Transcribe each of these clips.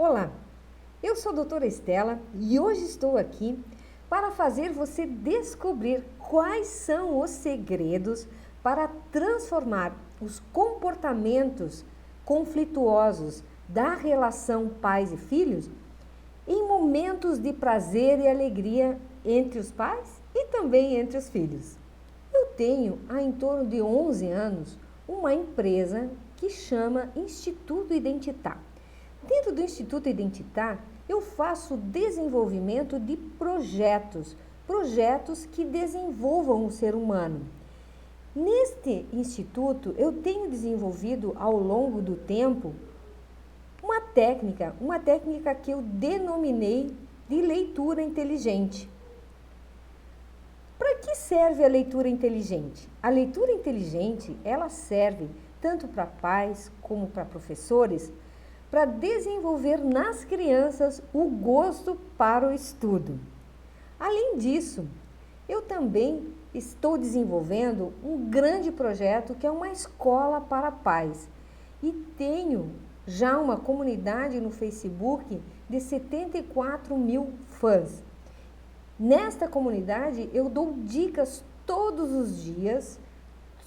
Olá, eu sou a doutora Estela e hoje estou aqui para fazer você descobrir quais são os segredos para transformar os comportamentos conflituosos da relação pais e filhos em momentos de prazer e alegria entre os pais e também entre os filhos. Eu tenho há em torno de 11 anos uma empresa que chama Instituto Identitar. Dentro do Instituto Identitar, eu faço desenvolvimento de projetos que desenvolvam o ser humano. Neste instituto, eu tenho desenvolvido ao longo do tempo uma técnica que eu denominei de leitura inteligente. Para que serve a leitura inteligente? A leitura inteligente, ela serve tanto para pais como para professores, para desenvolver nas crianças o gosto para o estudo. Além disso, eu também estou desenvolvendo um grande projeto que é uma escola para pais e tenho já uma comunidade no Facebook de 74 mil fãs. Nesta comunidade eu dou dicas todos os dias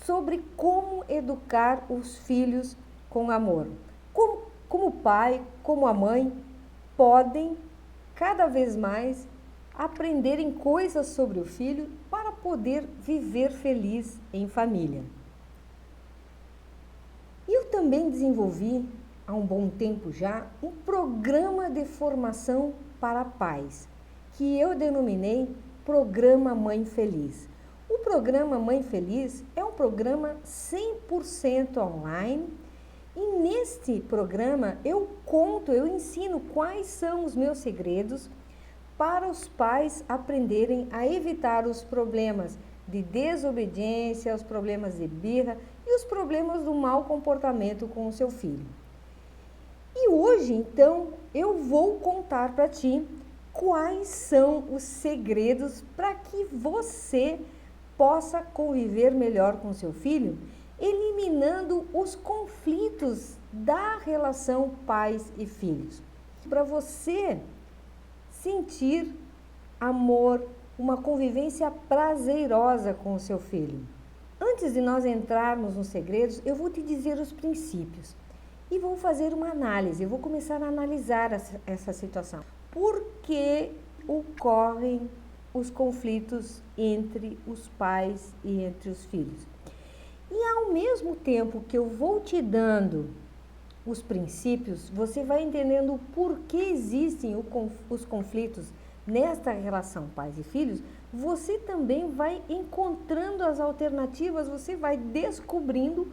sobre como educar os filhos com amor. Como o pai, como a mãe, podem cada vez mais aprenderem coisas sobre o filho para poder viver feliz em família. Eu também desenvolvi, há um bom tempo já, um programa de formação para pais, que eu denominei Programa Mãe Feliz. O Programa Mãe Feliz é um programa 100% online. E neste programa eu ensino quais são os meus segredos para os pais aprenderem a evitar os problemas de desobediência, os problemas de birra e os problemas do mau comportamento com o seu filho. E hoje, então, eu vou contar para ti quais são os segredos para que você possa conviver melhor com seu filho, eliminando os conflitos da relação pais e filhos. Para você sentir amor, uma convivência prazerosa com o seu filho. Antes de nós entrarmos nos segredos, eu vou te dizer os princípios e vou fazer uma análise, eu vou começar a analisar essa situação. Por que ocorrem os conflitos entre os pais e entre os filhos? E ao mesmo tempo que eu vou te dando os princípios, você vai entendendo por que existem os conflitos nesta relação pais e filhos, você também vai encontrando as alternativas, você vai descobrindo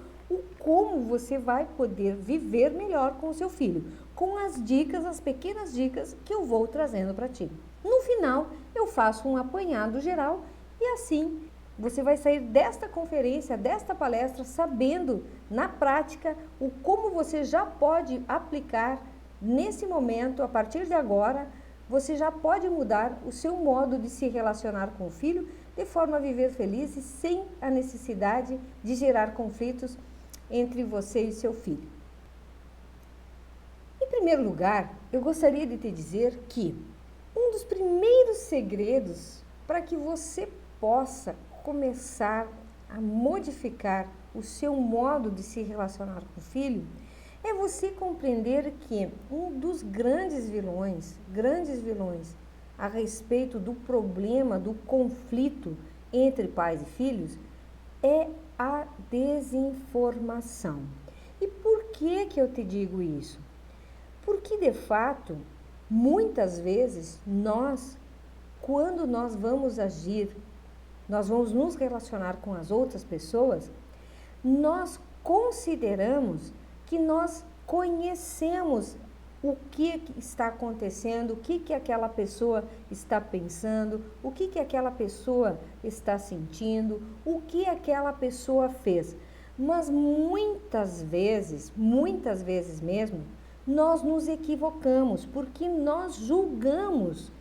como você vai poder viver melhor com o seu filho, com as dicas, as pequenas dicas que eu vou trazendo para ti. No final, eu faço um apanhado geral e assim você vai sair desta conferência, desta palestra, sabendo na prática como você já pode aplicar nesse momento, a partir de agora, você já pode mudar o seu modo de se relacionar com o filho de forma a viver feliz e sem a necessidade de gerar conflitos entre você e seu filho. Em primeiro lugar, eu gostaria de te dizer que um dos primeiros segredos para que você possa começar a modificar o seu modo de se relacionar com o filho é você compreender que um dos grandes vilões a respeito do problema, do conflito entre pais e filhos é a desinformação. E por que eu te digo isso? Porque de fato, muitas vezes quando nós vamos agir, nós vamos nos relacionar com as outras pessoas, nós consideramos que nós conhecemos o que está acontecendo, o que aquela pessoa está pensando, o que aquela pessoa está sentindo, o que aquela pessoa fez. Mas muitas vezes mesmo, nós nos equivocamos, porque nós julgamos,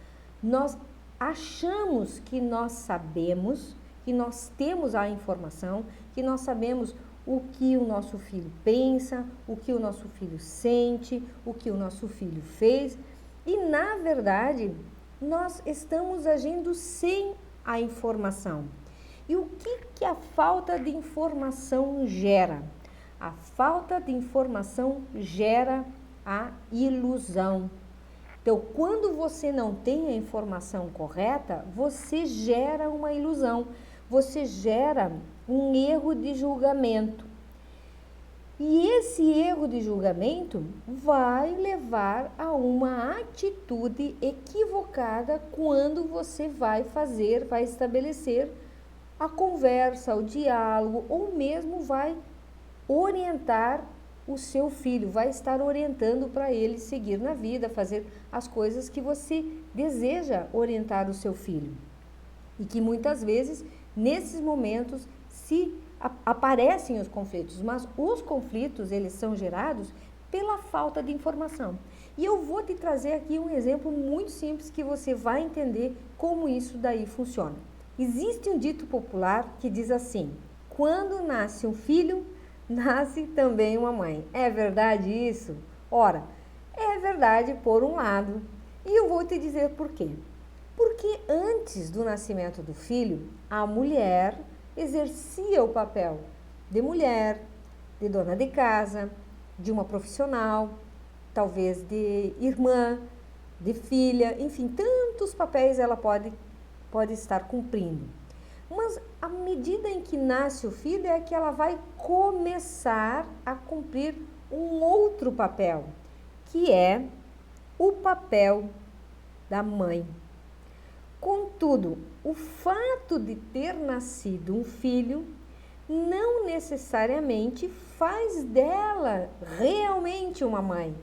nós achamos que nós sabemos, que nós temos a informação, que nós sabemos o que o nosso filho pensa, o que o nosso filho sente, o que o nosso filho fez. E, na verdade, nós estamos agindo sem a informação. E o que a falta de informação gera? A falta de informação gera a ilusão. Então, quando você não tem a informação correta, você gera uma ilusão, você gera um erro de julgamento. E esse erro de julgamento vai levar a uma atitude equivocada quando você vai estabelecer a conversa, o diálogo, ou mesmo vai orientar o seu filho, vai estar orientando para ele seguir na vida, fazer as coisas que você deseja orientar o seu filho. E que muitas vezes, nesses momentos, aparecem os conflitos, mas os conflitos, eles são gerados pela falta de informação. E eu vou te trazer aqui um exemplo muito simples que você vai entender como isso daí funciona. Existe um dito popular que diz assim: quando nasce um filho, nasce também uma mãe. É verdade isso? Ora, é verdade por um lado, e eu vou te dizer por quê. Porque antes do nascimento do filho, a mulher exercia o papel de mulher, de dona de casa, de uma profissional, talvez de irmã, de filha, enfim, tantos papéis ela pode estar cumprindo. Mas à medida em que nasce o filho é que ela vai começar a cumprir um outro papel, que é o papel da mãe. Contudo, o fato de ter nascido um filho não necessariamente faz dela realmente uma mãe.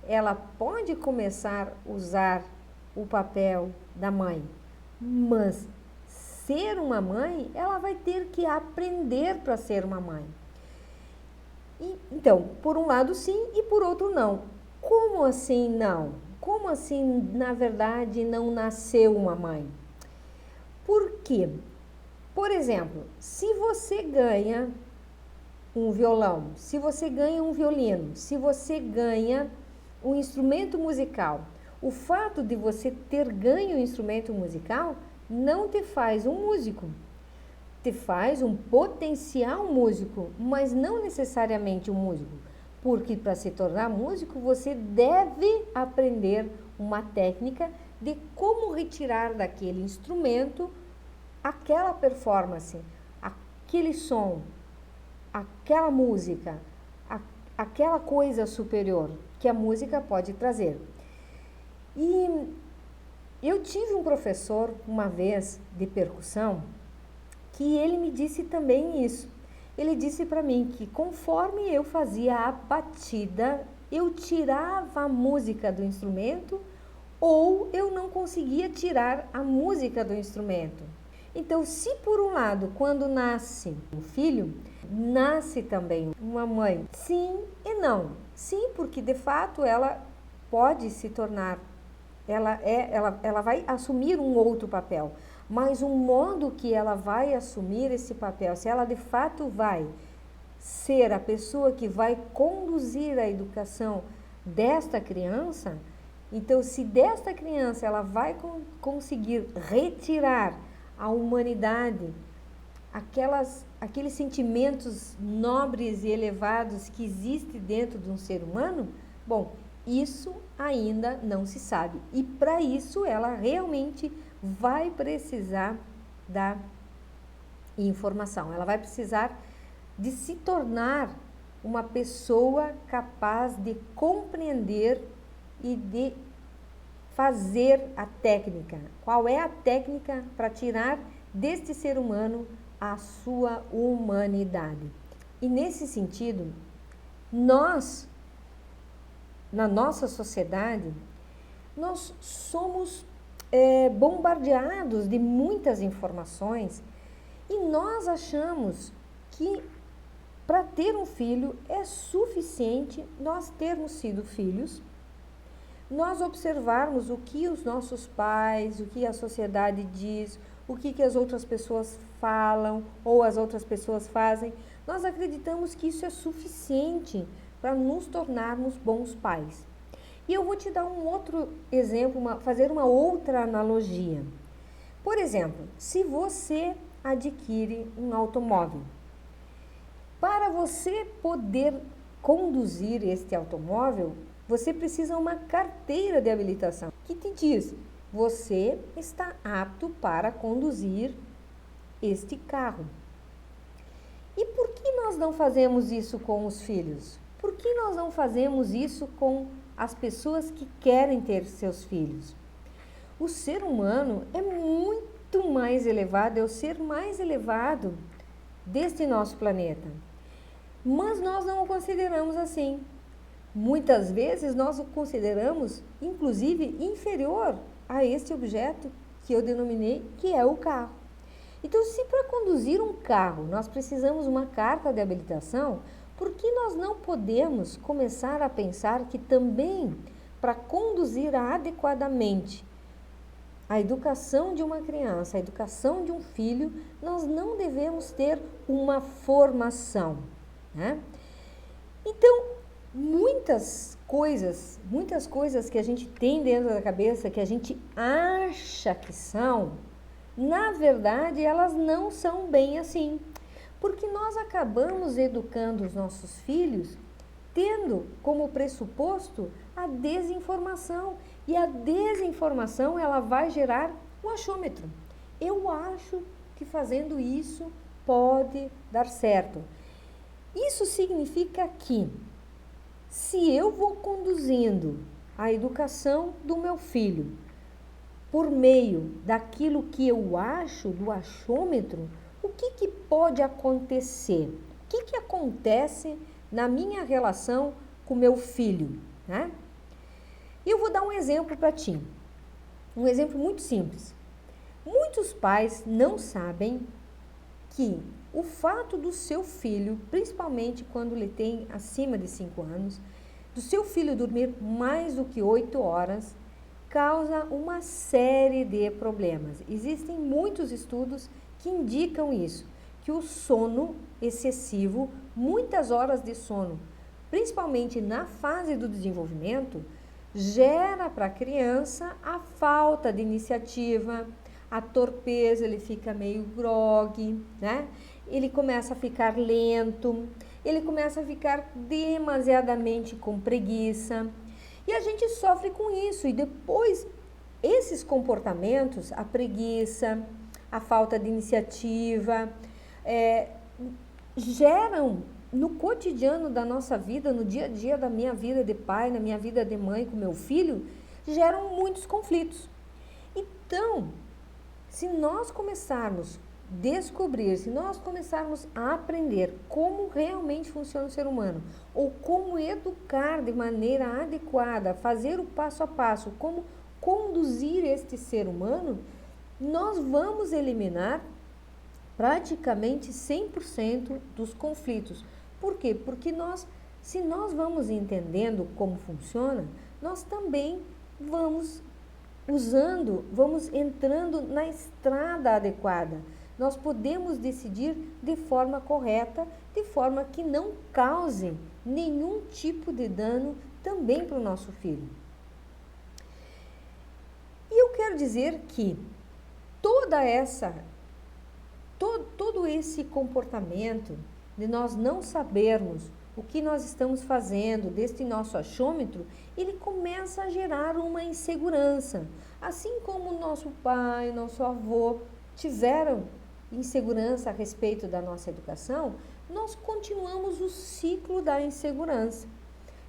Ela pode começar a usar o papel da mãe, mas ser uma mãe, ela vai ter que aprender para ser uma mãe. Então, por um lado sim e por outro não. Como assim não? Como assim, na verdade, não nasceu uma mãe? Por quê? Por exemplo, se você ganha um violão, se você ganha um violino, se você ganha um instrumento musical, o fato de você ter ganho um instrumento musical não te faz um músico, te faz um potencial músico, mas não necessariamente um músico, porque para se tornar músico você deve aprender uma técnica de como retirar daquele instrumento aquela performance, aquele som, aquela música, aquela coisa superior que a música pode trazer. E eu tive um professor uma vez de percussão que ele me disse também isso. Ele disse para mim que conforme eu fazia a batida, eu tirava a música do instrumento ou eu não conseguia tirar a música do instrumento. Então, se por um lado, quando nasce um filho, nasce também uma mãe, sim e não. Sim, porque de fato ela pode se tornar, ela vai assumir um outro papel, mas o modo que ela vai assumir esse papel, se ela de fato vai ser a pessoa que vai conduzir a educação desta criança, então se desta criança ela vai conseguir retirar a humanidade, aqueles sentimentos nobres e elevados que existem dentro de um ser humano, bom, isso ainda não se sabe. E para isso ela realmente vai precisar da informação. Ela vai precisar de se tornar uma pessoa capaz de compreender e de fazer a técnica. Qual é a técnica para tirar deste ser humano a sua humanidade? E nesse sentido, nós, na nossa sociedade, nós somos bombardeados de muitas informações e nós achamos que para ter um filho é suficiente nós termos sido filhos, nós observarmos o que os nossos pais, o que a sociedade diz, o que as outras pessoas falam ou as outras pessoas fazem, nós acreditamos que isso é suficiente para nos tornarmos bons pais. E eu vou te dar um outro exemplo, fazer uma outra analogia. Por exemplo, se você adquire um automóvel, para você poder conduzir este automóvel, você precisa uma carteira de habilitação que te diz: você está apto para conduzir este carro. E por que nós não fazemos isso com os filhos? Por que nós não fazemos isso com as pessoas que querem ter seus filhos? O ser humano é muito mais elevado, é o ser mais elevado deste nosso planeta. Mas nós não o consideramos assim. Muitas vezes nós o consideramos, inclusive, inferior a este objeto que eu denominei, que é o carro. Então, se para conduzir um carro nós precisamos uma carta de habilitação, por que nós não podemos começar a pensar que também para conduzir adequadamente a educação de uma criança, a educação de um filho, nós não devemos ter uma formação, né? Então, muitas coisas que a gente tem dentro da cabeça, que a gente acha que são, na verdade, elas não são bem assim. Porque nós acabamos educando os nossos filhos tendo como pressuposto a desinformação. E a desinformação, ela vai gerar o achômetro. Eu acho que fazendo isso pode dar certo. Isso significa que, se eu vou conduzindo a educação do meu filho por meio daquilo que eu acho, do achômetro, o que pode acontecer? O que acontece na minha relação com meu filho, né? E eu vou dar um exemplo para ti, um exemplo muito simples. Muitos pais não sabem que o fato do seu filho, principalmente quando ele tem acima de 5 anos, do seu filho dormir mais do que 8 horas, causa uma série de problemas. Existem muitos estudos que indicam isso, que o sono excessivo, muitas horas de sono, principalmente na fase do desenvolvimento, gera para a criança a falta de iniciativa, a torpeza, ele fica meio grogue, né? Ele começa a ficar lento, ele começa a ficar demasiadamente com preguiça. E a gente sofre com isso. E depois, esses comportamentos, a preguiça, a falta de iniciativa, geram no cotidiano da nossa vida, no dia a dia da minha vida de pai, na minha vida de mãe com meu filho, geram muitos conflitos. Então, se nós começarmos a descobrir, se nós começarmos a aprender como realmente funciona o ser humano, ou como educar de maneira adequada, fazer o passo a passo, como conduzir este ser humano, nós vamos eliminar praticamente 100% dos conflitos. Por quê? Porque se nós vamos entendendo como funciona, nós também vamos entrando na estrada adequada. Nós podemos decidir de forma correta, de forma que não cause nenhum tipo de dano também para o nosso filho. E eu quero dizer que todo esse comportamento de nós não sabermos o que nós estamos fazendo deste nosso achômetro, ele começa a gerar uma insegurança. Assim como nosso pai, nosso avô tiveram insegurança a respeito da nossa educação, nós continuamos o ciclo da insegurança.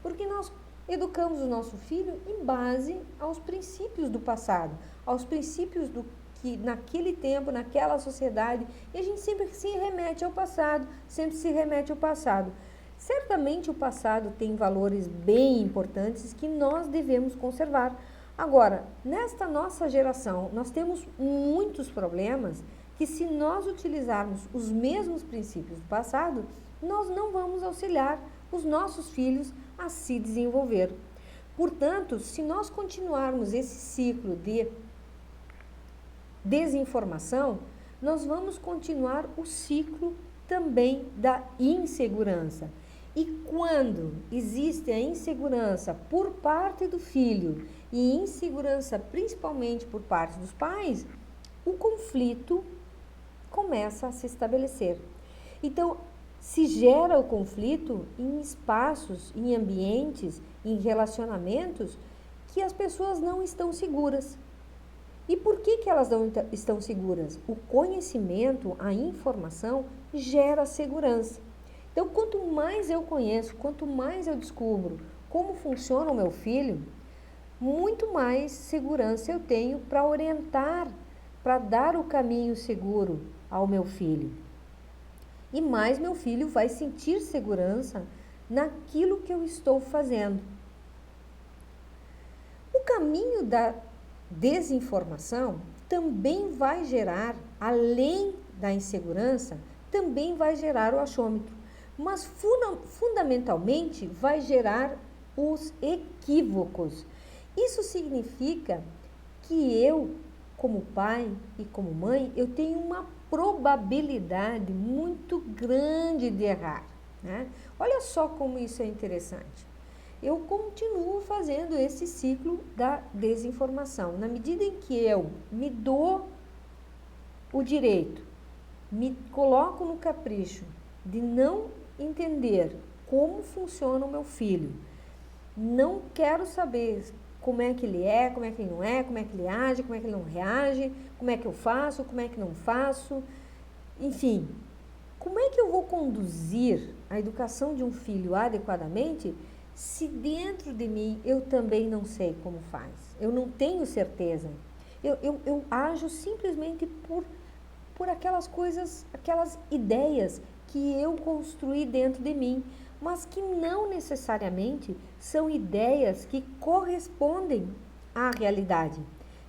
Porque nós educamos o nosso filho em base aos princípios do passado, aos princípios do que naquele tempo, naquela sociedade, e a gente sempre se remete ao passado, sempre se remete ao passado. Certamente o passado tem valores bem importantes que nós devemos conservar. Agora, nesta nossa geração, nós temos muitos problemas que, se nós utilizarmos os mesmos princípios do passado, nós não vamos auxiliar os nossos filhos a se desenvolver. Portanto, se nós continuarmos esse ciclo de desinformação, nós vamos continuar o ciclo também da insegurança. E quando existe a insegurança por parte do filho e insegurança principalmente por parte dos pais, o conflito começa a se estabelecer. Então, se gera o conflito em espaços, em ambientes, em relacionamentos que as pessoas não estão seguras. E por que elas não estão seguras? O conhecimento, a informação gera segurança. Então, quanto mais eu conheço, quanto mais eu descubro como funciona o meu filho, muito mais segurança eu tenho para orientar, para dar o caminho seguro ao meu filho. E mais meu filho vai sentir segurança naquilo que eu estou fazendo. O caminho da desinformação também vai gerar, além da insegurança, também vai gerar o achômetro. Mas fundamentalmente vai gerar os equívocos. Isso significa que eu, como pai e como mãe, eu tenho uma probabilidade muito grande de errar, né? Olha só como isso é interessante. Eu continuo fazendo esse ciclo da desinformação. Na medida em que eu me dou o direito, me coloco no capricho de não entender como funciona o meu filho, não quero saber como é que ele é, como é que ele não é, como é que ele age, como é que ele não reage, como é que eu faço, como é que não faço, enfim, como é que eu vou conduzir a educação de um filho adequadamente se dentro de mim eu também não sei como faz, eu não tenho certeza, eu ajo simplesmente por aquelas coisas, aquelas ideias que eu construí dentro de mim, mas que não necessariamente são ideias que correspondem à realidade,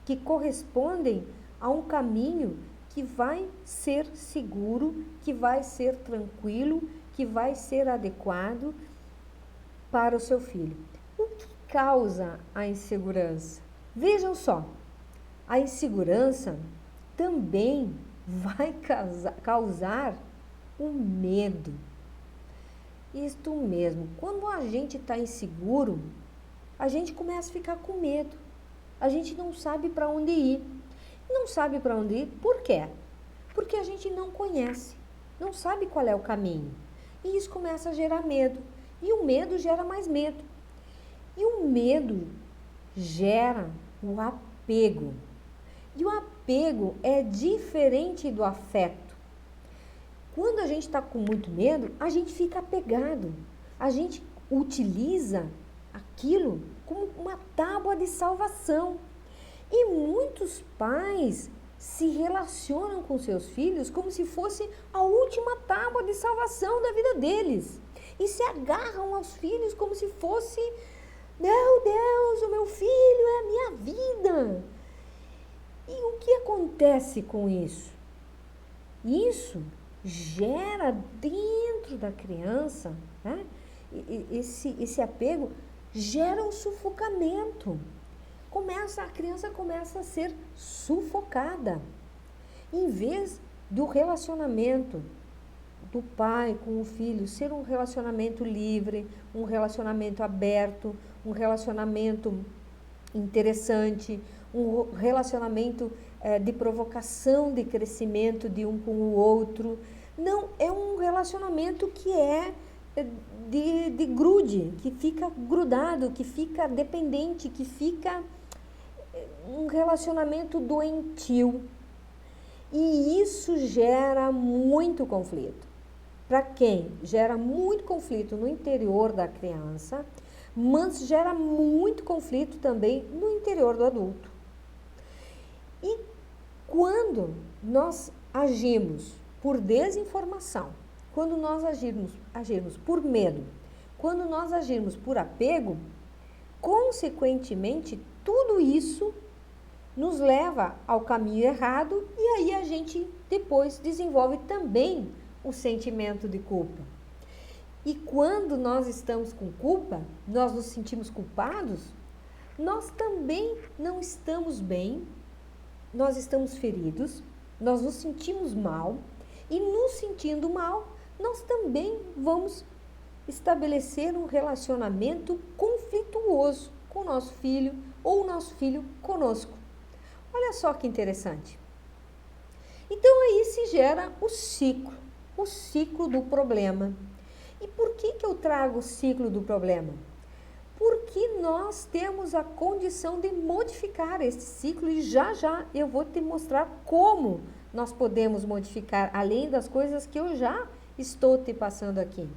que correspondem a um caminho que vai ser seguro, que vai ser tranquilo, que vai ser adequado para o seu filho. O que causa a insegurança? Vejam só, a insegurança também vai causar o medo. Isto mesmo, quando a gente está inseguro, a gente começa a ficar com medo. A gente não sabe para onde ir. Não sabe para onde ir, por quê? Porque a gente não conhece, não sabe qual é o caminho. E isso começa a gerar medo. E o medo gera mais medo. E o medo gera o apego. E o apego é diferente do afeto. Quando a gente está com muito medo, a gente fica apegado. A gente utiliza aquilo como uma tábua de salvação. E muitos pais se relacionam com seus filhos como se fosse a última tábua de salvação da vida deles. E se agarram aos filhos como se fosse, meu Deus, o meu filho é a minha vida. E o que acontece com isso? Isso gera dentro da criança, né? Esse apego gera um sufocamento. A criança começa a ser sufocada. Em vez do relacionamento do pai com o filho ser um relacionamento livre, um relacionamento aberto, um relacionamento interessante, um relacionamento de provocação, de crescimento de um com o outro. Não, é um relacionamento que é de grude, que fica grudado, que fica dependente, que fica um relacionamento doentio. E isso gera muito conflito. Para quem? Gera muito conflito no interior da criança, mas gera muito conflito também no interior do adulto. E quando nós agimos por desinformação, quando nós agirmos por medo, quando nós agirmos por apego, consequentemente, tudo isso nos leva ao caminho errado e aí a gente depois desenvolve também o sentimento de culpa. E quando nós estamos com culpa, nós nos sentimos culpados, nós também não estamos bem, nós estamos feridos, nós nos sentimos mal e nos sentindo mal, nós também vamos estabelecer um relacionamento conflituoso com o nosso filho ou o nosso filho conosco. Olha só que interessante. Então aí se gera o ciclo do problema. E por que eu trago o ciclo do problema? Porque nós temos a condição de modificar esse ciclo e já eu vou te mostrar como nós podemos modificar, além das coisas que eu já estou te passando aqui.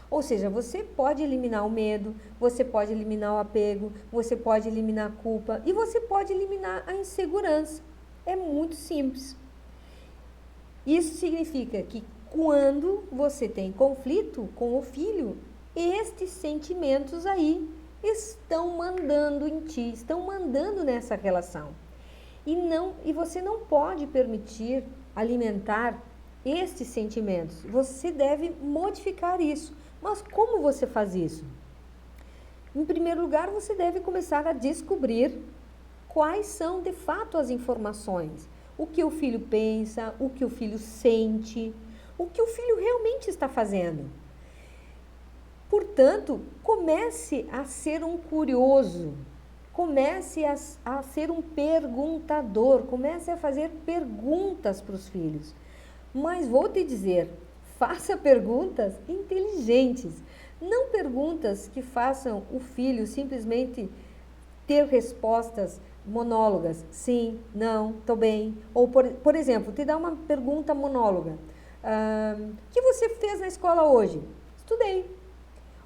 Ou seja, você pode eliminar o medo, você pode eliminar o apego, você pode eliminar a culpa e você pode eliminar a insegurança. É muito simples. Isso significa que quando você tem conflito com o filho, estes sentimentos aí estão mandando em ti, estão mandando nessa relação. E você não pode permitir alimentar estes sentimentos. Você deve modificar isso. Mas como você faz isso? Em primeiro lugar, você deve começar a descobrir quais são de fato as informações. O que o filho pensa, o que o filho sente, o que o filho realmente está fazendo. Portanto, comece a ser um curioso, comece a ser um perguntador, comece a fazer perguntas para os filhos. Mas vou te dizer, faça perguntas inteligentes, não perguntas que façam o filho simplesmente ter respostas monólogas, sim, não, estou bem. Ou, por exemplo, te dá uma pergunta monóloga. O que você fez na escola hoje? Estudei.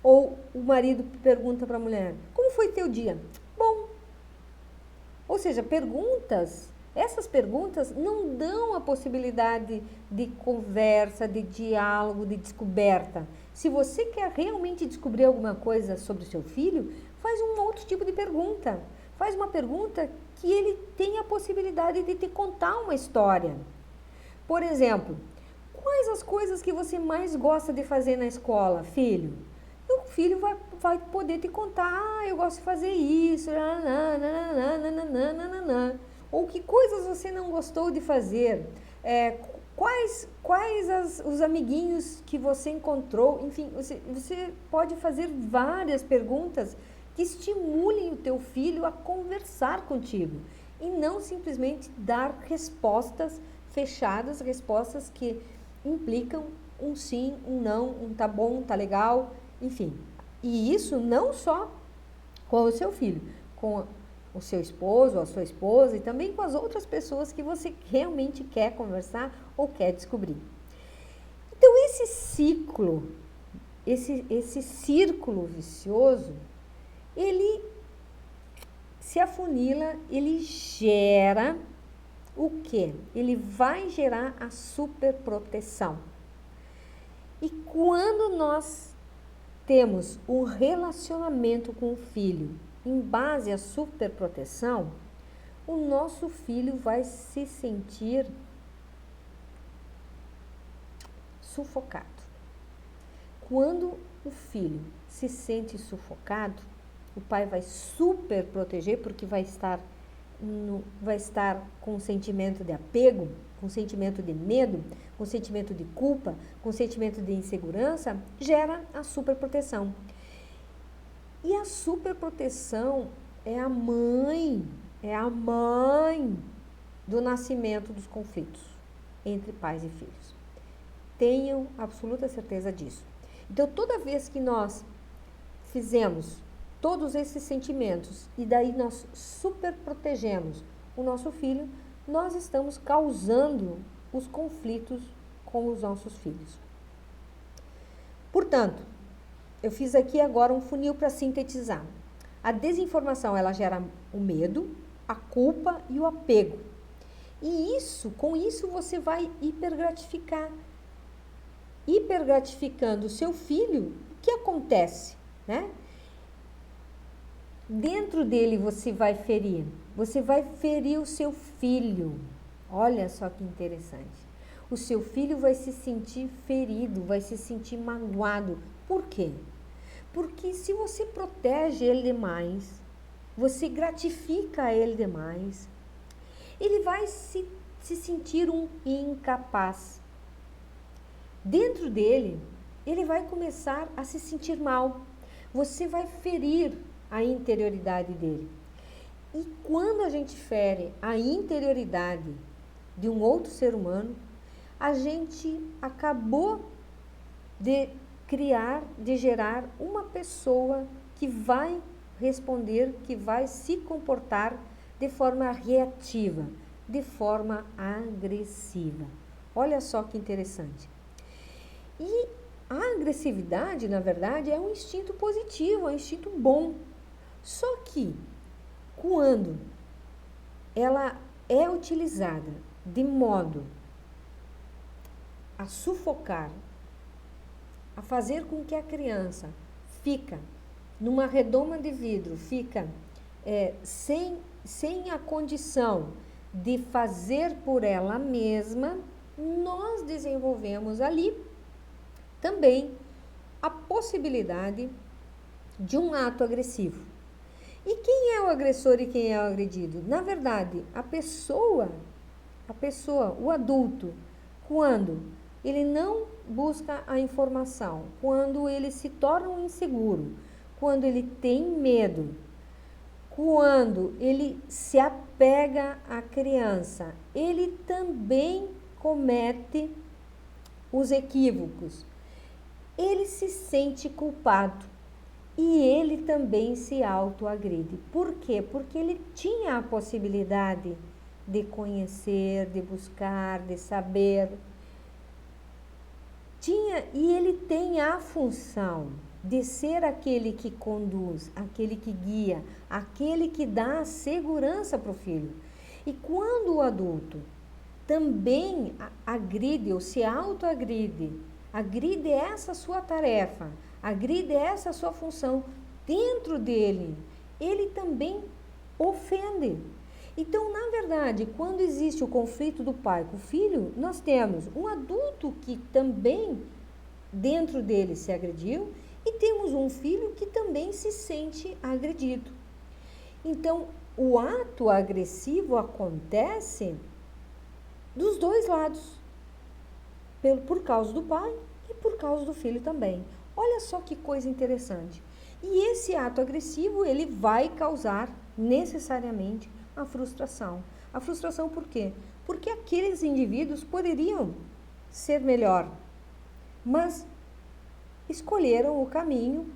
Ou o marido pergunta para a mulher, como foi teu dia? Bom. Ou seja, essas perguntas não dão a possibilidade de conversa, de diálogo, de descoberta. Se você quer realmente descobrir alguma coisa sobre o seu filho, faz um outro tipo de pergunta. Faz uma pergunta que ele tenha a possibilidade de te contar uma história. Por exemplo, quais as coisas que você mais gosta de fazer na escola, filho? E o filho vai poder te contar, eu gosto de fazer isso, ou que coisas você não gostou de fazer, quais os amiguinhos que você encontrou, enfim, você pode fazer várias perguntas que estimulem o teu filho a conversar contigo e não simplesmente dar respostas fechadas, respostas que implicam um sim, um não, um tá bom, tá legal, enfim. E isso não só com o seu filho, com o seu esposo, a sua esposa e também com as outras pessoas que você realmente quer conversar ou quer descobrir. Então esse ciclo, esse círculo vicioso, ele se afunila, ele gera o quê? Ele vai gerar a superproteção. E quando nós temos um relacionamento com o filho em base à superproteção, o nosso filho vai se sentir sufocado. Quando o filho se sente sufocado, o pai vai super proteger porque vai estar com um sentimento de apego, com um sentimento de medo, com um sentimento de culpa, com um sentimento de insegurança, gera a superproteção. E a superproteção é a mãe do nascimento dos conflitos entre pais e filhos. Tenham absoluta certeza disso. Então, toda vez que nós fizemos todos esses sentimentos e daí nós superprotegemos o nosso filho, nós estamos causando os conflitos com os nossos filhos. Portanto, eu fiz aqui agora um funil para sintetizar. A desinformação, ela gera o medo, a culpa e o apego. E com isso você vai hipergratificando o seu filho. O que acontece, né? Dentro dele você vai ferir o seu filho. Olha só que interessante. O seu filho vai se sentir ferido, vai se sentir magoado. Por quê? Porque se você protege ele demais, você gratifica ele demais, ele vai se sentir um incapaz. dentro dele, ele vai começar a se sentir mal. Você vai ferir a interioridade dele. E quando a gente fere a interioridade de um outro ser humano, a gente acabou de criar, de gerar uma pessoa que vai responder, que vai se comportar de forma reativa, de forma agressiva. Olha só que interessante. E a agressividade, na verdade, é um instinto positivo, é um instinto bom. Só que, quando ela é utilizada de modo a sufocar, a fazer com que a criança fica numa redoma de vidro, fica sem a condição de fazer por ela mesma, nós desenvolvemos ali também a possibilidade de um ato agressivo. E quem é o agressor e quem é o agredido? Na verdade, a pessoa, o adulto, quando ele não busca a informação, quando ele se torna um inseguro, quando ele tem medo, quando ele se apega à criança, ele também comete os equívocos. Ele se sente culpado e ele também se autoagride. Por quê? Porque ele tinha a possibilidade de conhecer, de buscar, de saber. E ele tem a função de ser aquele que conduz, aquele que guia, aquele que dá segurança para o filho. E quando o adulto também agride ou se autoagride, agride essa sua tarefa, agride essa sua função dentro dele, ele também ofende. Então, na verdade, quando existe o conflito do pai com o filho, nós temos um adulto que também dentro dele se agrediu e temos um filho que também se sente agredido. Então, o ato agressivo acontece dos dois lados, por causa do pai e por causa do filho também. Olha só que coisa interessante. E esse ato agressivo, ele vai causar necessariamente a frustração. A frustração por quê? Porque aqueles indivíduos poderiam ser melhor, mas escolheram o caminho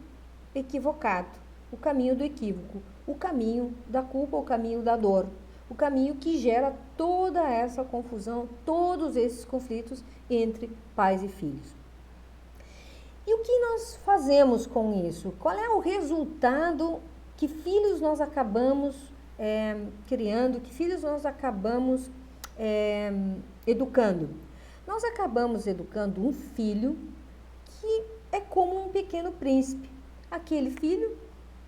equivocado, o caminho do equívoco, o caminho da culpa, o caminho da dor, o caminho que gera toda essa confusão, todos esses conflitos entre pais e filhos. E o que nós fazemos com isso? Qual é o resultado? Que filhos nós acabamos criando? Que filhos nós acabamos educando? Nós acabamos educando um filho que é como um pequeno príncipe. Aquele filho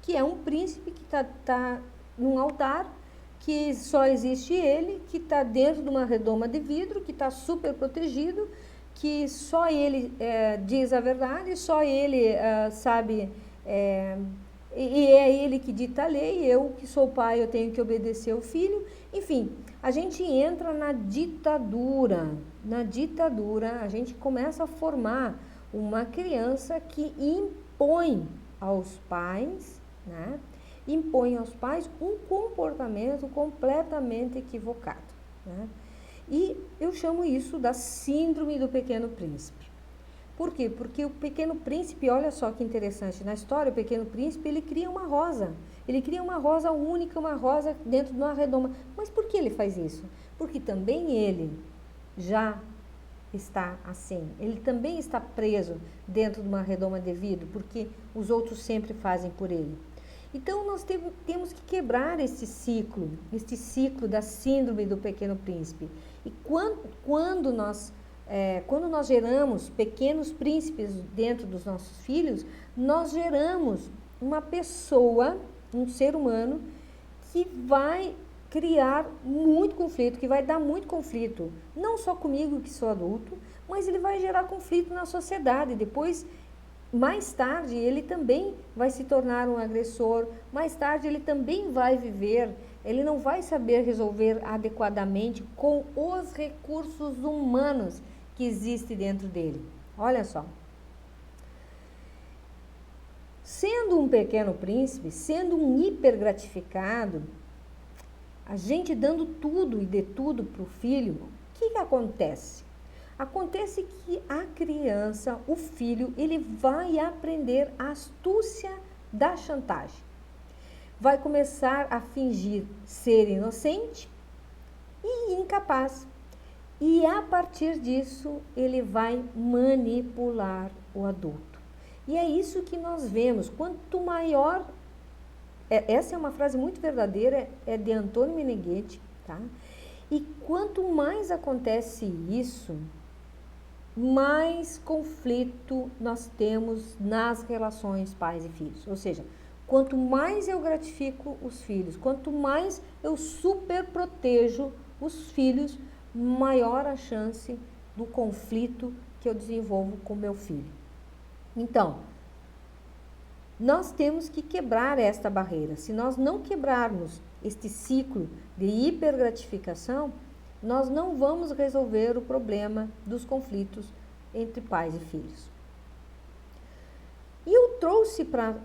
que é um príncipe que está num altar, que só existe ele, que está dentro de uma redoma de vidro, que está super protegido, que só ele diz a verdade, só ele sabe, e é ele que dita a lei, eu que sou pai, eu tenho que obedecer ao filho. Enfim, a gente entra na ditadura, a gente começa a formar uma criança que impõe aos pais, né? Impõe aos pais um comportamento completamente equivocado, né? E eu chamo isso da síndrome do pequeno príncipe. Por quê? Porque o pequeno príncipe, olha só que interessante, na história o pequeno príncipe, ele cria uma rosa. Ele cria uma rosa única, uma rosa dentro de uma redoma. Mas por que ele faz isso? Porque também ele já está assim. Ele também está preso dentro de uma redoma de vidro, porque os outros sempre fazem por ele. Então, nós temos que quebrar este ciclo da síndrome do pequeno príncipe. E quando nós geramos pequenos príncipes dentro dos nossos filhos, nós geramos uma pessoa, um ser humano, que vai criar muito conflito, que vai dar muito conflito, não só comigo que sou adulto, mas ele vai gerar conflito na sociedade. Depois, mais tarde, ele também vai se tornar um agressor, mais tarde ele também vai viver, ele não vai saber resolver adequadamente com os recursos humanos que existem dentro dele. Olha só. Sendo um pequeno príncipe, sendo um hipergratificado, a gente dando tudo e de tudo para o filho, o que acontece? Acontece que a criança, o filho, ele vai aprender a astúcia da chantagem. Vai começar a fingir ser inocente e incapaz. E a partir disso, ele vai manipular o adulto. E é isso que nós vemos. Quanto maior... essa é uma frase muito verdadeira, é de Antônio Meneghetti, tá? E quanto mais acontece isso, mais conflito nós temos nas relações pais e filhos. Ou seja, quanto mais eu gratifico os filhos, quanto mais eu super protejo os filhos, maior a chance do conflito que eu desenvolvo com meu filho. Então, nós temos que quebrar esta barreira. Se nós não quebrarmos este ciclo de hipergratificação, nós não vamos resolver o problema dos conflitos entre pais e filhos. E eu trouxe para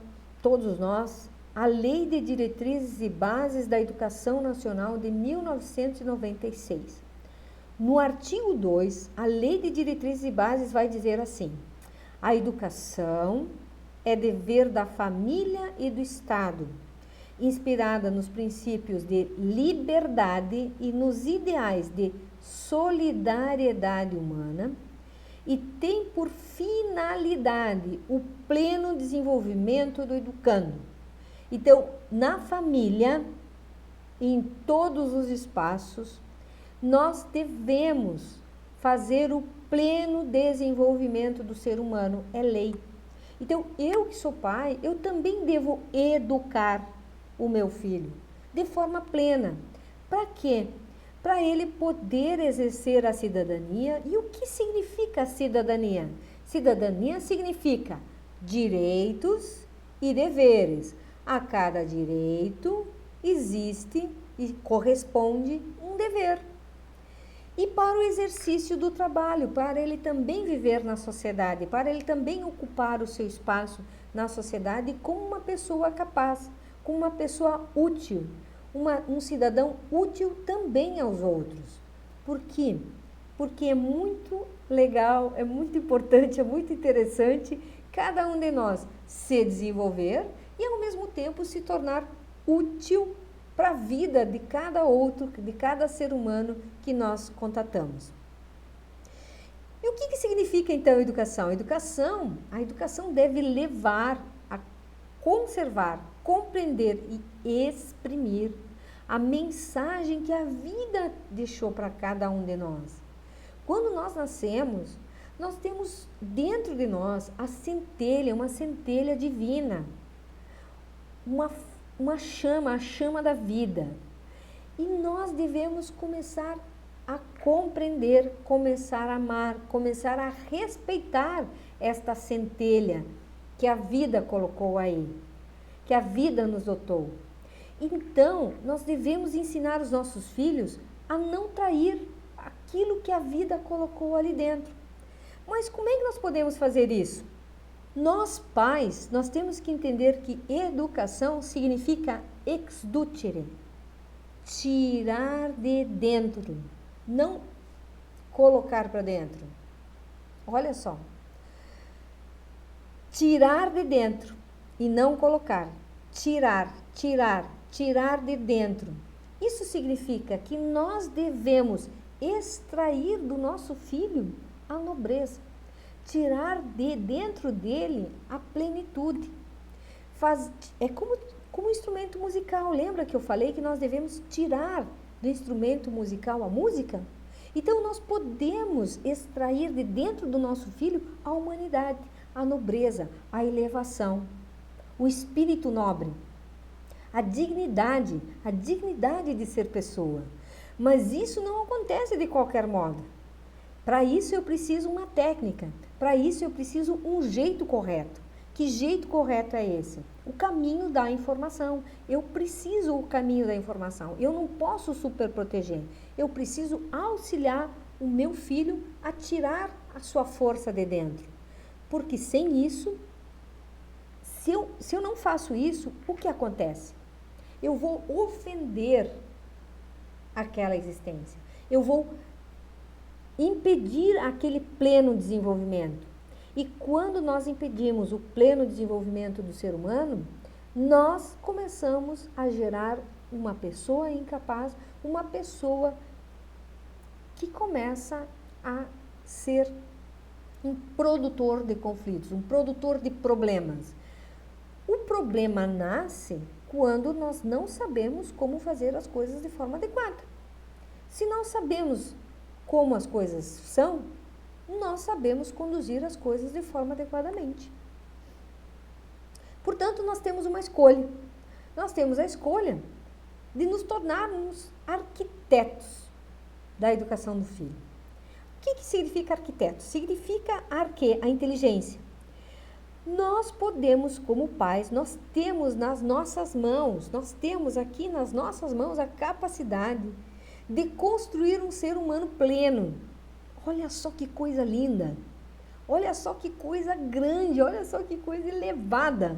todos nós a Lei de Diretrizes e Bases da Educação Nacional de 1996. No artigo 2, a Lei de Diretrizes e Bases vai dizer assim: a educação é dever da família e do Estado, inspirada nos princípios de liberdade e nos ideais de solidariedade humana, e tem por finalidade o pleno desenvolvimento do educando. Então, na família, em todos os espaços, nós devemos fazer o pleno desenvolvimento do ser humano, é lei. Então, eu que sou pai, eu também devo educar o meu filho de forma plena. Para quê? Para ele poder exercer a cidadania. E o que significa cidadania? Cidadania significa direitos e deveres. A cada direito existe e corresponde um dever. E para o exercício do trabalho, para ele também viver na sociedade, para ele também ocupar o seu espaço na sociedade como uma pessoa capaz, como uma pessoa útil, um cidadão útil também aos outros. Por quê? Porque é muito legal, é muito importante, é muito interessante cada um de nós se desenvolver e ao mesmo tempo se tornar útil para a vida de cada outro, de cada ser humano que nós contatamos. E o que significa então educação? A educação deve levar a conservar, compreender e exprimir a mensagem que a vida deixou para cada um de nós. Quando nós nascemos, nós temos dentro de nós uma centelha divina, uma chama, a chama da vida. E nós devemos começar a compreender, começar a amar, começar a respeitar esta centelha que a vida colocou aí, que a vida nos dotou. Então, nós devemos ensinar os nossos filhos a não trair aquilo que a vida colocou ali dentro. Mas como é que nós podemos fazer isso? Nós pais, nós temos que entender que educação significa exducere, tirar de dentro, não colocar para dentro. Olha só, tirar de dentro e não colocar, tirar de dentro. Isso significa que nós devemos extrair do nosso filho a nobreza, tirar de dentro dele a plenitude. É como instrumento musical. Lembra que eu falei que nós devemos tirar do instrumento musical a música? Então, nós podemos extrair de dentro do nosso filho a humanidade, a nobreza, a elevação, o espírito nobre, a dignidade de ser pessoa. Mas isso não acontece de qualquer modo. Para isso eu preciso uma técnica, para isso eu preciso um jeito correto. Que jeito correto é esse? O caminho da informação. Eu preciso o caminho da informação. Eu não posso superproteger. Eu preciso auxiliar o meu filho a tirar a sua força de dentro. Porque sem isso, se eu não faço isso, o que acontece? Eu vou ofender aquela existência. Eu vou impedir aquele pleno desenvolvimento. E quando nós impedimos o pleno desenvolvimento do ser humano, nós começamos a gerar uma pessoa incapaz, uma pessoa que começa a ser um produtor de conflitos, um produtor de problemas. O problema nasce quando nós não sabemos como fazer as coisas de forma adequada. Se nós sabemos como as coisas são, nós sabemos conduzir as coisas de forma adequadamente. Portanto, nós temos uma escolha. Nós temos a escolha de nos tornarmos arquitetos da educação do filho. O que significa arquiteto? Significa a inteligência. Nós podemos, como pais, nós temos nas nossas mãos, nós temos aqui nas nossas mãos a capacidade de construir um ser humano pleno. Olha só que coisa linda, olha só que coisa grande, olha só que coisa elevada.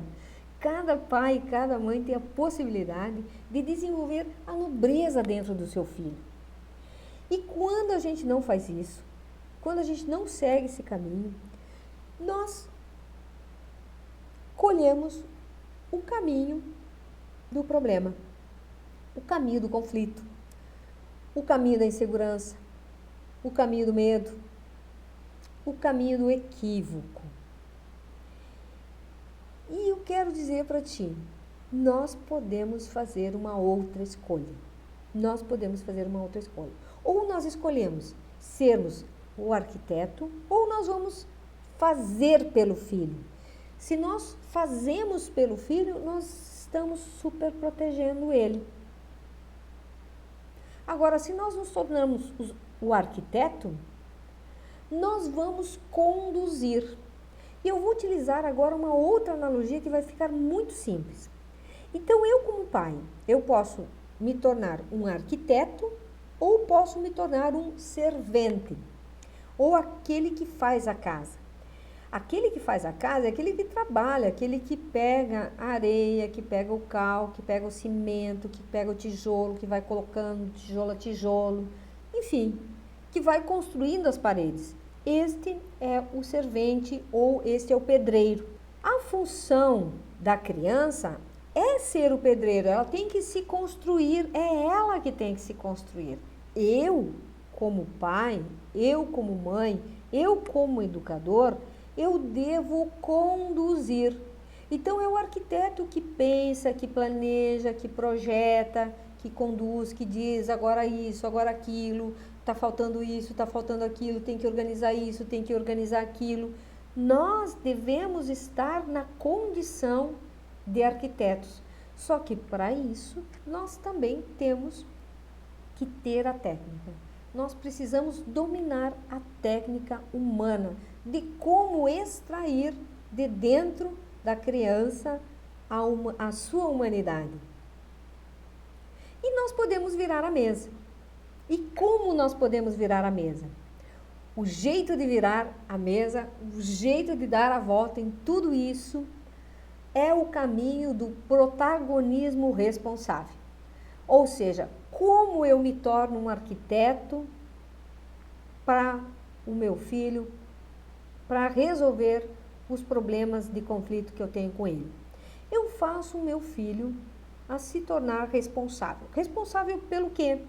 Cada pai e cada mãe tem a possibilidade de desenvolver a nobreza dentro do seu filho. E quando a gente não faz isso, quando a gente não segue esse caminho, nós colhemos o caminho do problema, o caminho do conflito, o caminho da insegurança, o caminho do medo, o caminho do equívoco. E eu quero dizer para ti, nós podemos fazer uma outra escolha. Nós podemos fazer uma outra escolha. Ou nós escolhemos sermos o arquiteto, ou nós vamos fazer pelo filho. Se nós fazemos pelo filho, nós estamos super protegendo ele. Agora, se nós nos tornamos o arquiteto, nós vamos conduzir. E eu vou utilizar agora uma outra analogia que vai ficar muito simples. Então, eu como pai, eu posso me tornar um arquiteto ou posso me tornar um servente, ou aquele que faz a casa. Aquele que faz a casa é aquele que trabalha, aquele que pega a areia, que pega o cal, que pega o cimento, que pega o tijolo, que vai colocando tijolo a tijolo, enfim, que vai construindo as paredes. Este é o servente ou este é o pedreiro. A função da criança é ser o pedreiro, ela tem que se construir, é ela que tem que se construir. Eu, como pai, eu como mãe, eu como educador, eu devo conduzir. Então, é o arquiteto que pensa, que planeja, que projeta, que conduz, que diz agora isso, agora aquilo, está faltando isso, está faltando aquilo, tem que organizar isso, tem que organizar aquilo. Nós devemos estar na condição de arquitetos. Só que para isso, nós também temos que ter a técnica. Nós precisamos dominar a técnica humana de como extrair de dentro da criança a sua humanidade. E nós podemos virar a mesa. E como nós podemos virar a mesa? O jeito de virar a mesa, o jeito de dar a volta em tudo isso é o caminho do protagonismo responsável. Ou seja, como eu me torno um arquiteto para o meu filho, para resolver os problemas de conflito que eu tenho com ele. Eu faço o meu filho a se tornar responsável. Responsável pelo quê?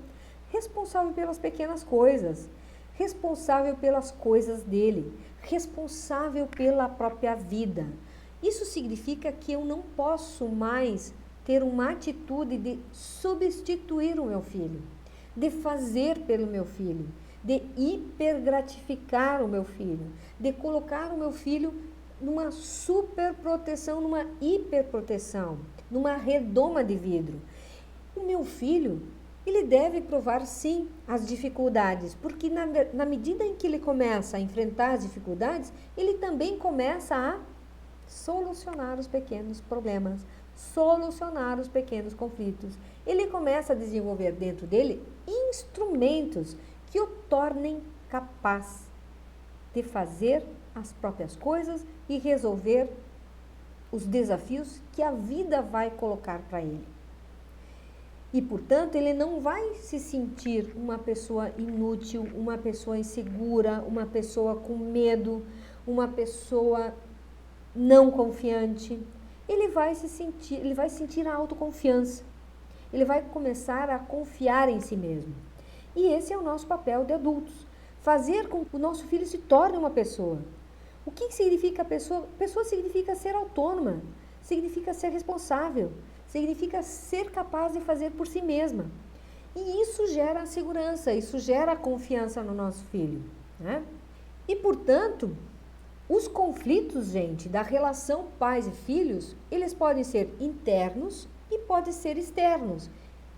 Responsável pelas pequenas coisas, responsável pelas coisas dele, responsável pela própria vida. Isso significa que eu não posso mais ter uma atitude de substituir o meu filho, de fazer pelo meu filho, de hipergratificar o meu filho, de colocar o meu filho numa superproteção, numa hiperproteção, numa redoma de vidro. O meu filho, ele deve provar sim as dificuldades, porque na medida em que ele começa a enfrentar as dificuldades, ele também começa a solucionar os pequenos problemas, solucionar os pequenos conflitos. Ele começa a desenvolver dentro dele instrumentos que o tornem capaz de fazer as próprias coisas e resolver os desafios que a vida vai colocar para ele. E, portanto, ele não vai se sentir uma pessoa inútil, uma pessoa insegura, uma pessoa com medo, uma pessoa não confiante. Ele vai sentir a autoconfiança. Ele vai começar a confiar em si mesmo. E esse é o nosso papel de adultos. Fazer com que o nosso filho se torne uma pessoa. O que significa pessoa? Pessoa significa ser autônoma, significa ser responsável, significa ser capaz de fazer por si mesma. E isso gera segurança, isso gera confiança no nosso filho, né? E, portanto, os conflitos, gente, da relação pais e filhos, eles podem ser internos e podem ser externos.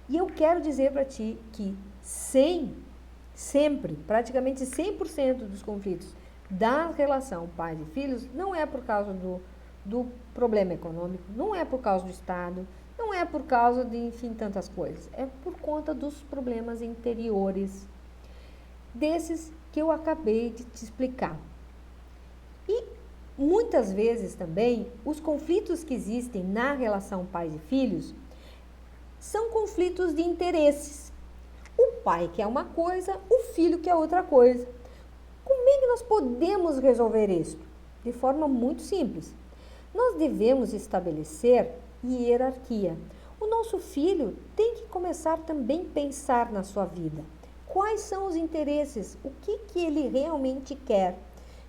E eu quero dizer para ti que sempre, praticamente 100% dos conflitos da relação pais e filhos não é por causa do problema econômico, não é por causa do Estado, não é por causa de, enfim, tantas coisas. É por conta dos problemas interiores, desses que eu acabei de te explicar. E muitas vezes também, os conflitos que existem na relação pais e filhos são conflitos de interesses. O pai quer uma coisa, o filho quer outra coisa. Como é que nós podemos resolver isso? De forma muito simples. Nós devemos estabelecer hierarquia. O nosso filho tem que começar também a pensar na sua vida. Quais são os interesses? O que ele realmente quer?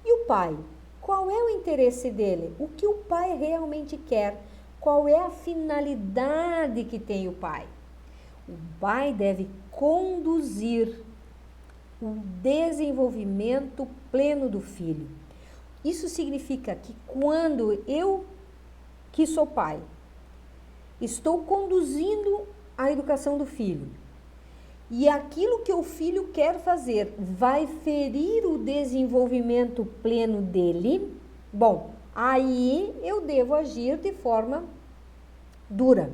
E o pai? Qual é o interesse dele? O que o pai realmente quer? Qual é a finalidade que tem o pai? O pai deve conduzir o desenvolvimento pleno do filho. Isso significa que quando eu, que sou pai, estou conduzindo a educação do filho e aquilo que o filho quer fazer vai ferir o desenvolvimento pleno dele, bom, aí eu devo agir de forma dura,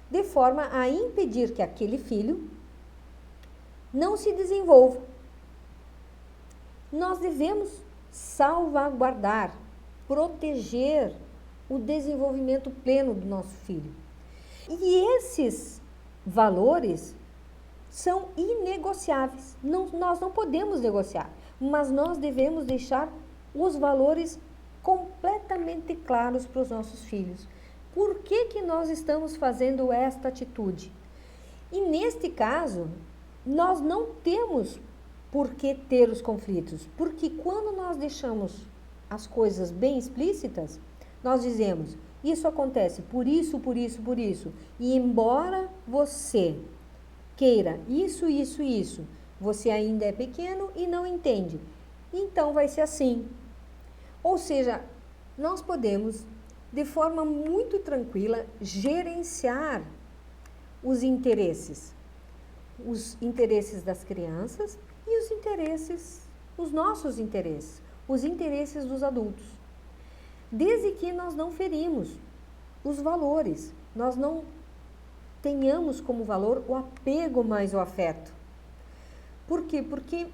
de forma a impedir que aquele filho não se desenvolva. Nós devemos salvaguardar, proteger o desenvolvimento pleno do nosso filho. E esses valores são inegociáveis. Nós não podemos negociar, mas nós devemos deixar os valores completamente claros para os nossos filhos. Por que nós estamos fazendo esta atitude? E neste caso, nós não temos por que ter os conflitos, porque quando nós deixamos as coisas bem explícitas, nós dizemos, isso acontece por isso, por isso, por isso, e embora você queira isso, você ainda é pequeno e não entende, então vai ser assim. Ou seja, nós podemos, de forma muito tranquila, gerenciar os interesses das crianças e os nossos interesses, os interesses dos adultos. Desde que nós não ferimos os valores, nós não tenhamos como valor o apego mais o afeto. Por quê? Porque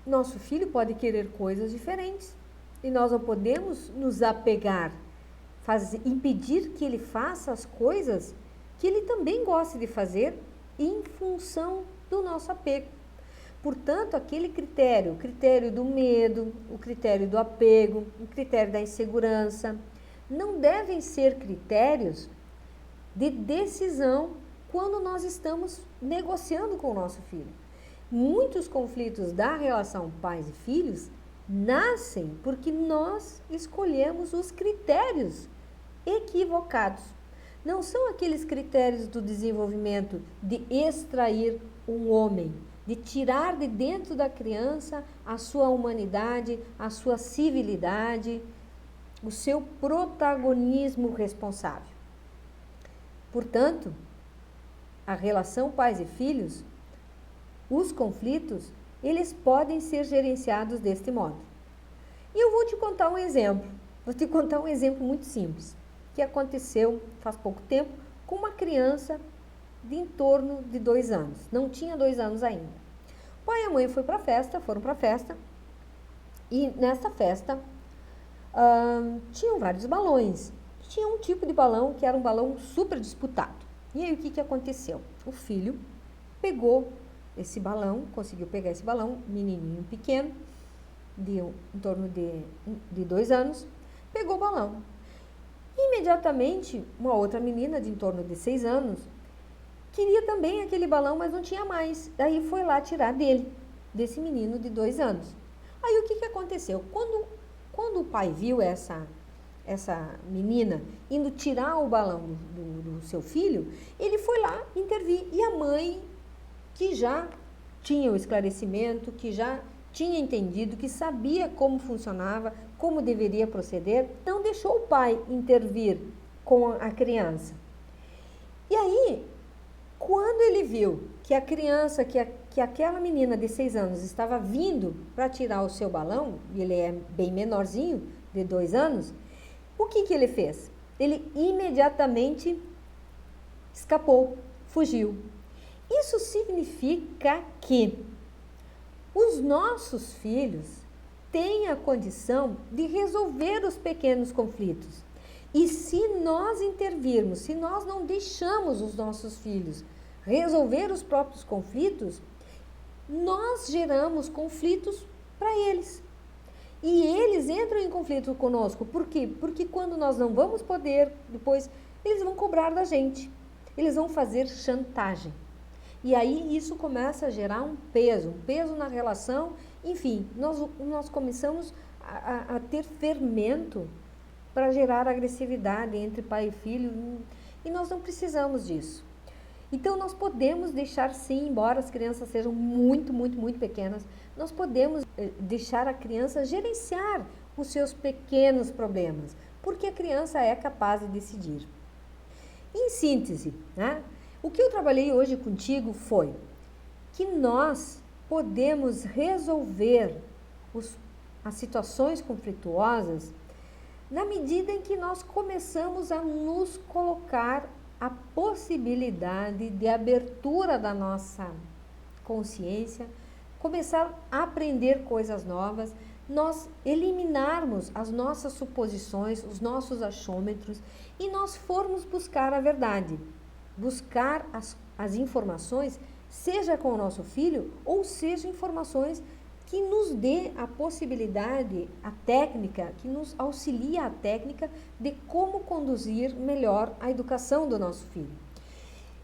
nosso filho pode querer coisas diferentes e nós não podemos nos apegar, impedir que ele faça as coisas que ele também gosta de fazer em função do nosso apego. Portanto, aquele critério, o critério do medo, o critério do apego, o critério da insegurança, não devem ser critérios de decisão quando nós estamos negociando com o nosso filho. Muitos conflitos da relação pais e filhos nascem porque nós escolhemos os critérios equivocados. Não são aqueles critérios do desenvolvimento de extrair um homem, de tirar de dentro da criança a sua humanidade, a sua civilidade, o seu protagonismo responsável. Portanto, a relação pais e filhos, os conflitos, eles podem ser gerenciados deste modo. E eu vou te contar um exemplo muito simples, que aconteceu faz pouco tempo com uma criança de em torno de 2 anos, não tinha 2 anos ainda. O pai e a mãe foram para a festa, E nessa festa, tinham vários balões. Tinha um tipo de balão que era um balão super disputado. E aí o que aconteceu? O filho pegou esse balão, conseguiu pegar esse balão, menininho pequeno, em torno de 2 anos, pegou o balão. Imediatamente, uma outra menina de em torno de 6 anos queria também aquele balão, mas não tinha mais. Daí foi lá tirar desse menino de 2 anos. Aí o que aconteceu? Quando o pai viu essa menina indo tirar o balão do seu filho, ele foi lá intervir. E a mãe, que já tinha o esclarecimento, que já tinha entendido, que sabia como funcionava, como deveria proceder, não deixou o pai intervir com a criança. E aí, quando ele viu que a criança, que aquela menina de 6 anos estava vindo para tirar o seu balão, e ele é bem menorzinho, de 2 anos, o que ele fez? Ele imediatamente escapou, fugiu. Isso significa que os nossos filhos têm a condição de resolver os pequenos conflitos. E se nós intervirmos, se nós não deixamos os nossos filhos resolver os próprios conflitos, nós geramos conflitos para eles. E eles entram em conflito conosco. Por quê? Porque quando nós não vamos poder, depois eles vão cobrar da gente. Eles vão fazer chantagem. E aí isso começa a gerar um peso na relação. Enfim, nós começamos a ter fermento para gerar agressividade entre pai e filho. E nós não precisamos disso. Então, nós podemos deixar sim, embora as crianças sejam muito, muito, muito pequenas, nós podemos deixar a criança gerenciar os seus pequenos problemas, porque a criança é capaz de decidir. Em síntese, né, o que eu trabalhei hoje contigo foi que nós podemos resolver as situações conflituosas na medida em que nós começamos a nos colocar a possibilidade de abertura da nossa consciência, começar a aprender coisas novas, nós eliminarmos as nossas suposições, os nossos achômetros e nós formos buscar a verdade, buscar as informações, seja com o nosso filho ou seja informações que nos dê a possibilidade, a técnica, que nos auxilia a técnica de como conduzir melhor a educação do nosso filho.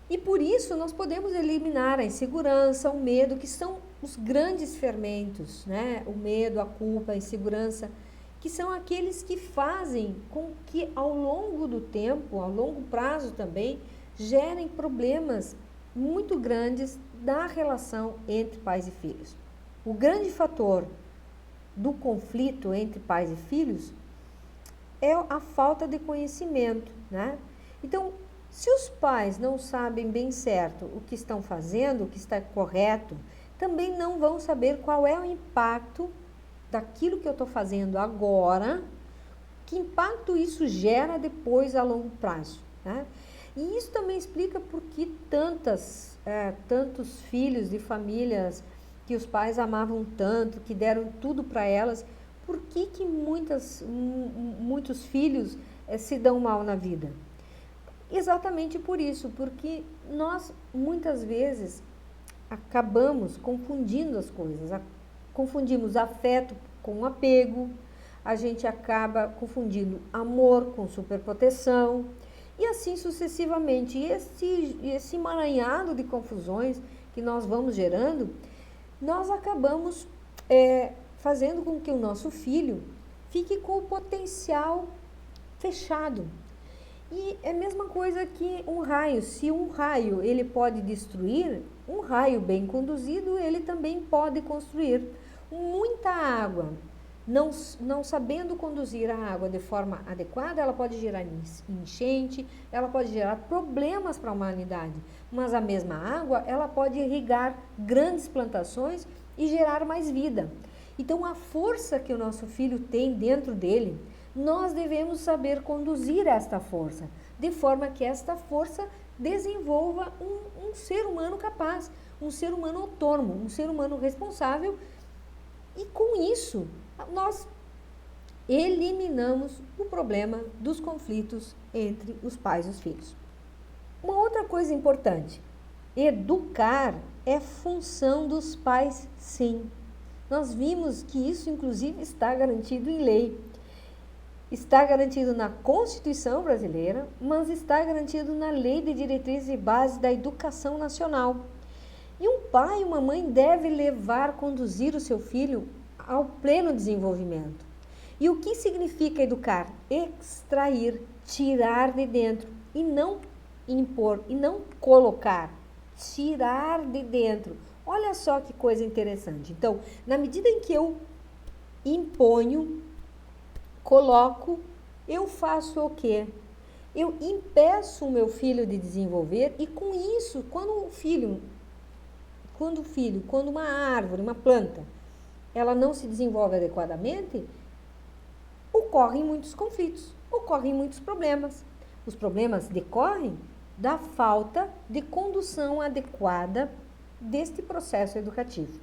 E por isso nós podemos eliminar a insegurança, o medo, que são os grandes fermentos, né? O medo, a culpa, a insegurança, que são aqueles que fazem com que ao longo do tempo, ao longo prazo também, gerem problemas muito grandes da relação entre pais e filhos. O grande fator do conflito entre pais e filhos é a falta de conhecimento, né? Então, se os pais não sabem bem certo o que estão fazendo, o que está correto, também não vão saber qual é o impacto daquilo que eu estou fazendo agora, que impacto isso gera depois a longo prazo, né? E isso também explica por que tantos filhos de famílias que os pais amavam tanto, que deram tudo para elas, por que muitos filhos se dão mal na vida? Exatamente por isso, porque nós muitas vezes acabamos confundindo as coisas, confundimos afeto com apego, a gente acaba confundindo amor com superproteção, e assim sucessivamente. E esse emaranhado de confusões que nós vamos gerando, nós acabamos fazendo com que o nosso filho fique com o potencial fechado. E é a mesma coisa que um raio. Se um raio ele pode destruir, um raio bem conduzido ele também pode construir. Muita água, não sabendo conduzir a água de forma adequada, ela pode gerar enchente, ela pode gerar problemas para a humanidade. Mas a mesma água, ela pode irrigar grandes plantações e gerar mais vida. Então, a força que o nosso filho tem dentro dele, nós devemos saber conduzir esta força, de forma que esta força desenvolva um ser humano capaz, um ser humano autônomo, um ser humano responsável. E com isso, nós eliminamos o problema dos conflitos entre os pais e os filhos. Uma outra coisa importante, educar é função dos pais, sim. Nós vimos que isso, inclusive, está garantido em lei. Está garantido na Constituição brasileira, mas está garantido na Lei de Diretrizes e Bases da Educação Nacional. E um pai e uma mãe devem conduzir o seu filho ao pleno desenvolvimento. E o que significa educar? Extrair, tirar de dentro e não impor e não colocar, tirar de dentro. Olha só que coisa interessante. Então, na medida em que eu imponho, coloco, eu faço o quê? Eu impeço o meu filho de desenvolver e com isso, quando uma árvore, uma planta, ela não se desenvolve adequadamente, ocorrem muitos conflitos, ocorrem muitos problemas. Os problemas decorrem da falta de condução adequada deste processo educativo.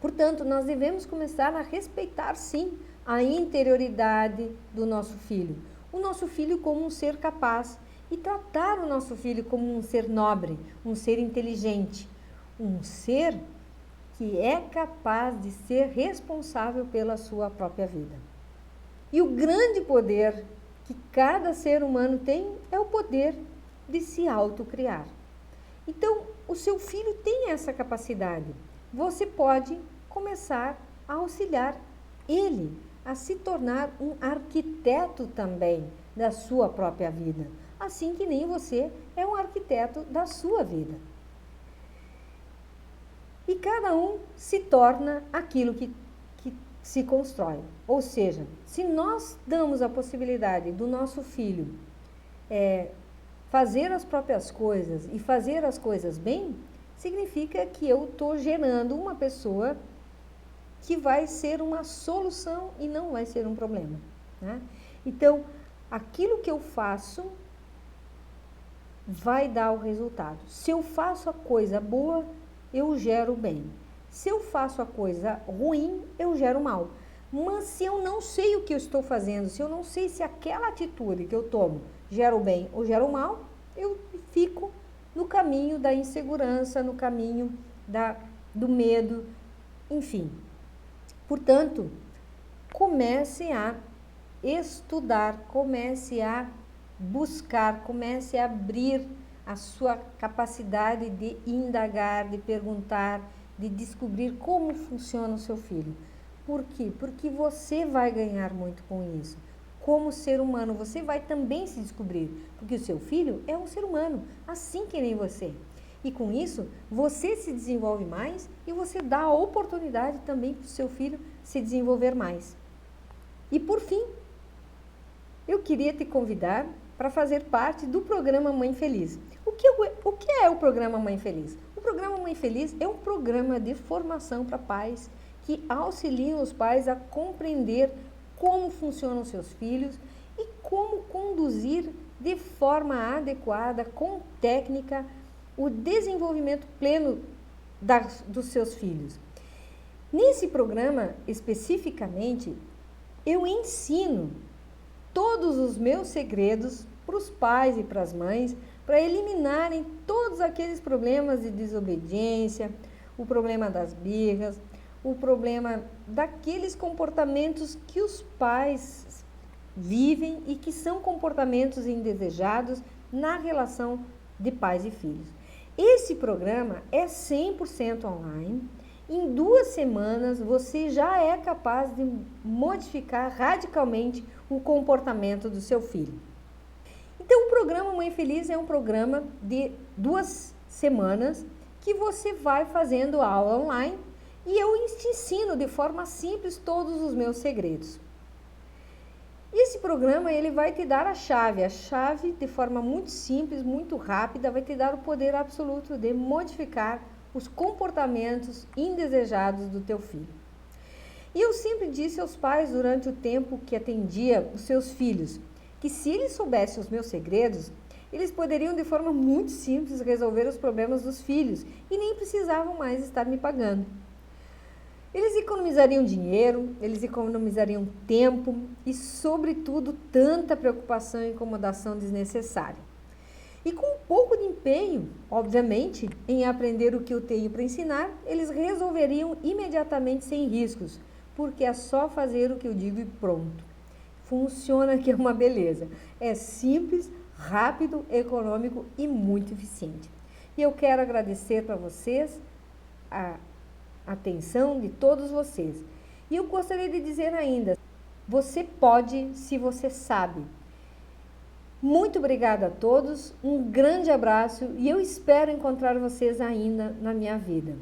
Portanto, nós devemos começar a respeitar, sim, a interioridade do nosso filho. O nosso filho como um ser capaz e tratar o nosso filho como um ser nobre, um ser inteligente, um ser que é capaz de ser responsável pela sua própria vida. E o grande poder que cada ser humano tem é o poder de se autocriar. Então, o seu filho tem essa capacidade. Você pode começar a auxiliar ele a se tornar um arquiteto também da sua própria vida, assim que nem você é um arquiteto da sua vida. E cada um se torna aquilo que se constrói. Ou seja, se nós damos a possibilidade do nosso filho fazer as próprias coisas e fazer as coisas bem, significa que eu estou gerando uma pessoa que vai ser uma solução e não vai ser um problema, né? Então, aquilo que eu faço vai dar o resultado. Se eu faço a coisa boa, eu gero bem. Se eu faço a coisa ruim, eu gero mal. Mas se eu não sei o que eu estou fazendo, se eu não sei se aquela atitude que eu tomo gera o bem ou gera o mal, eu fico no caminho da insegurança, no caminho do medo, enfim. Portanto, comece a estudar, comece a buscar, comece a abrir a sua capacidade de indagar, de perguntar, de descobrir como funciona o seu filho. Por quê? Porque você vai ganhar muito com isso. Como ser humano, você vai também se descobrir, porque o seu filho é um ser humano, assim que nem você. E com isso, você se desenvolve mais e você dá a oportunidade também para o seu filho se desenvolver mais. E por fim, eu queria te convidar para fazer parte do programa Mãe Feliz. O que é o programa Mãe Feliz? O programa Mãe Feliz é um programa de formação para pais que auxiliam os pais a compreender como funcionam seus filhos e como conduzir de forma adequada, com técnica, o desenvolvimento pleno dos seus filhos. Nesse programa, especificamente, eu ensino todos os meus segredos para os pais e para as mães, para eliminarem todos aqueles problemas de desobediência, o problema das birras, o problema daqueles comportamentos que os pais vivem e que são comportamentos indesejados na relação de pais e filhos. Esse programa é 100% online. Em 2 semanas, você já é capaz de modificar radicalmente o comportamento do seu filho. Então, o programa Mãe Feliz é um programa de 2 semanas que você vai fazendo aula online e eu te ensino de forma simples todos os meus segredos. Esse programa ele vai te dar a chave de forma muito simples, muito rápida, vai te dar o poder absoluto de modificar os comportamentos indesejados do teu filho. E eu sempre disse aos pais durante o tempo que atendia os seus filhos, que se eles soubessem os meus segredos, eles poderiam de forma muito simples resolver os problemas dos filhos e nem precisavam mais estar me pagando. Eles economizariam dinheiro, eles economizariam tempo e, sobretudo, tanta preocupação e incomodação desnecessária. E com um pouco de empenho, obviamente, em aprender o que eu tenho para ensinar, eles resolveriam imediatamente sem riscos, porque é só fazer o que eu digo e pronto. Funciona que é uma beleza. É simples, rápido, econômico e muito eficiente. E eu quero agradecer para vocês a atenção de todos vocês. E eu gostaria de dizer ainda, você pode se você sabe. Muito obrigada a todos, um grande abraço e eu espero encontrar vocês ainda na minha vida.